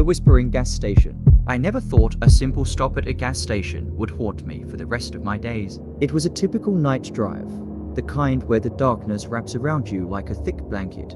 whispering gas station. I never thought a simple stop at a gas station would haunt me for the rest of my days. It was a typical night drive, the kind where the darkness wraps around you like a thick blanket,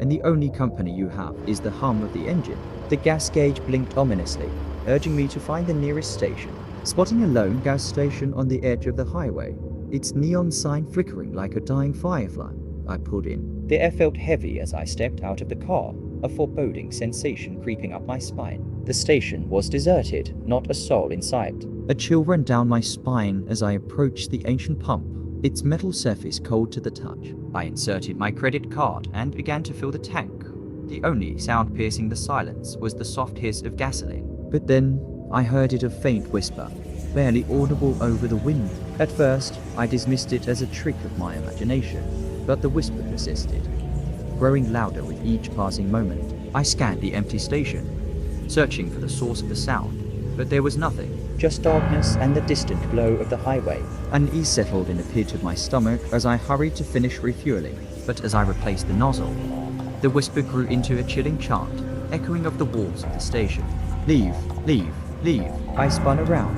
and the only company you have is the hum of the engine. The gas gauge blinked ominously, urging me to find the nearest station. Spotting a lone gas station on the edge of the highway, its neon sign flickering like a dying firefly, I pulled in. The air felt heavy as I stepped out of the car, a foreboding sensation creeping up my spine. The station was deserted, not a soul in sight. A chill ran down my spine as I approached the ancient pump, its metal surface cold to the touch. I inserted my credit card and began to fill the tank. The only sound piercing the silence was the soft hiss of gasoline. But then, I heard it a faint whisper, barely audible over the wind. At first, I dismissed it as a trick of my imagination, but the whisper persisted, growing louder with each passing moment. I scanned the empty station, searching for the source of the sound, but there was nothing, just darkness and the distant glow of the highway. Unease settled in the pit of my stomach as I hurried to finish refueling, but as I replaced the nozzle, the whisper grew into a chilling chant, echoing off the walls of the station. Leave, leave, leave. I spun around,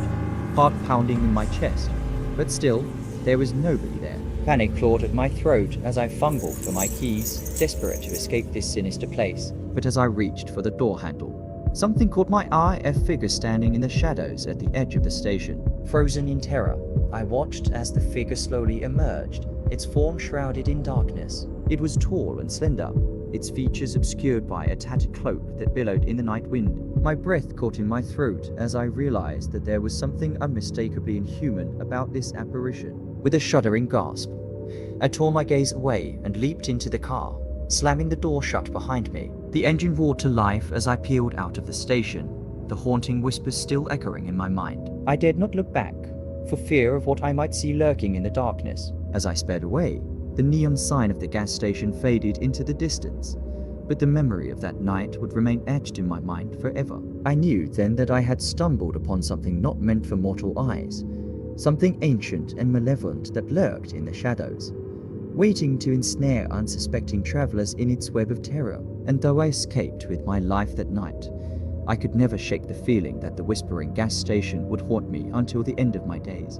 heart pounding in my chest, but still, there was nobody there. Panic clawed at my throat as I fumbled for my keys, desperate to escape this sinister place. But as I reached for the door handle, something caught my eye, a figure standing in the shadows at the edge of the station. Frozen in terror, I watched as the figure slowly emerged, its form shrouded in darkness. It was tall and slender, its features obscured by a tattered cloak that billowed in the night wind. My breath caught in my throat as I realized that there was something unmistakably inhuman about this apparition. With a shuddering gasp, I tore my gaze away and leaped into the car, slamming the door shut behind me. The engine roared to life as I peeled out of the station, the haunting whispers still echoing in my mind. I dared not look back, for fear of what I might see lurking in the darkness. As I sped away, the neon sign of the gas station faded into the distance, but the memory of that night would remain etched in my mind forever. I knew then that I had stumbled upon something not meant for mortal eyes, something ancient and malevolent that lurked in the shadows, waiting to ensnare unsuspecting travelers in its web of terror. And though I escaped with my life that night, I could never shake the feeling that the whispering gas station would haunt me until the end of my days.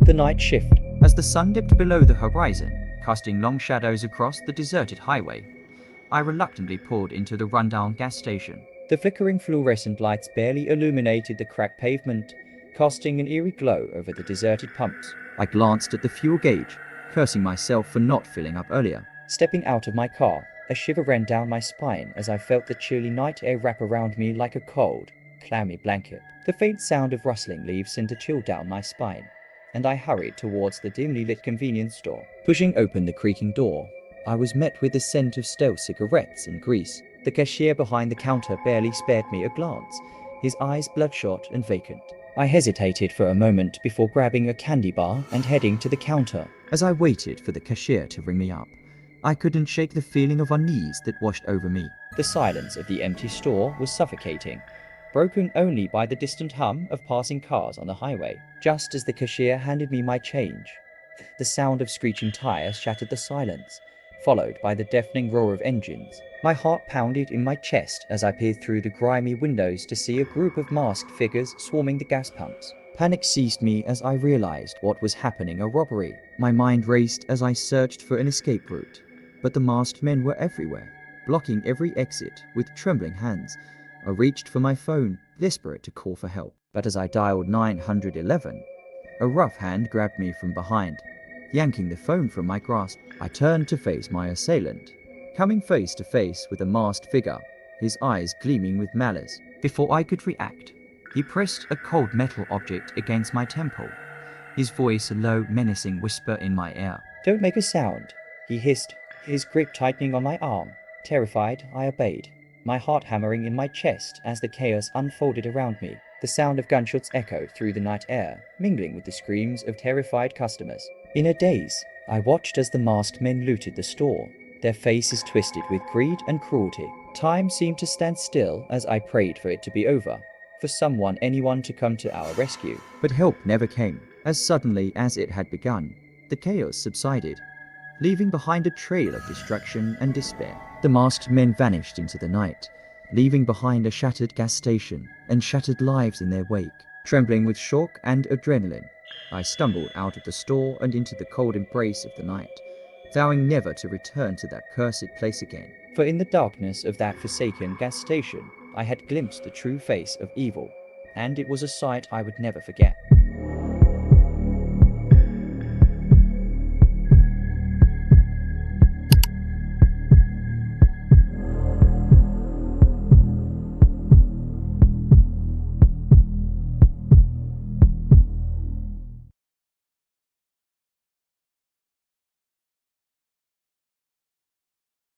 The night shift. As the sun dipped below the horizon, casting long shadows across the deserted highway, I reluctantly pulled into the rundown gas station. The flickering fluorescent lights barely illuminated the cracked pavement, casting an eerie glow over the deserted pumps. I glanced at the fuel gauge, cursing myself for not filling up earlier. Stepping out of my car, a shiver ran down my spine as I felt the chilly night air wrap around me like a cold, clammy blanket. The faint sound of rustling leaves sent a chill down my spine, and I hurried towards the dimly lit convenience store. Pushing open the creaking door, I was met with the scent of stale cigarettes and grease. The cashier behind the counter barely spared me a glance, his eyes bloodshot and vacant. I hesitated for a moment before grabbing a candy bar and heading to the counter. As I waited for the cashier to ring me up, I couldn't shake the feeling of unease that washed over me. The silence of the empty store was suffocating, broken only by the distant hum of passing cars on the highway. Just as the cashier handed me my change, the sound of screeching tires shattered the silence, followed by the deafening roar of engines. My heart pounded in my chest as I peered through the grimy windows to see a group of masked figures swarming the gas pumps. Panic seized me as I realized what was happening: a robbery. My mind raced as I searched for an escape route, but the masked men were everywhere, blocking every exit. With trembling hands, I reached for my phone, desperate to call for help. But as I dialed 911, a rough hand grabbed me from behind, yanking the phone from my grasp. I turned to face my assailant, coming face to face with a masked figure, his eyes gleaming with malice. Before I could react, he pressed a cold metal object against my temple, his voice a low, menacing whisper in my ear. "Don't make a sound," he hissed, his grip tightening on my arm. Terrified, I obeyed, my heart hammering in my chest as the chaos unfolded around me. The sound of gunshots echoed through the night air, mingling with the screams of terrified customers. In a daze, I watched as the masked men looted the store, their faces twisted with greed and cruelty. Time seemed to stand still as I prayed for it to be over, for anyone to come to our rescue. But help never came. As suddenly as it had begun, the chaos subsided, leaving behind a trail of destruction and despair. The masked men vanished into the night, leaving behind a shattered gas station and shattered lives in their wake. Trembling with shock and adrenaline, I stumbled out of the store and into the cold embrace of the night, vowing never to return to that cursed place again. For in the darkness of that forsaken gas station, I had glimpsed the true face of evil, and it was a sight I would never forget.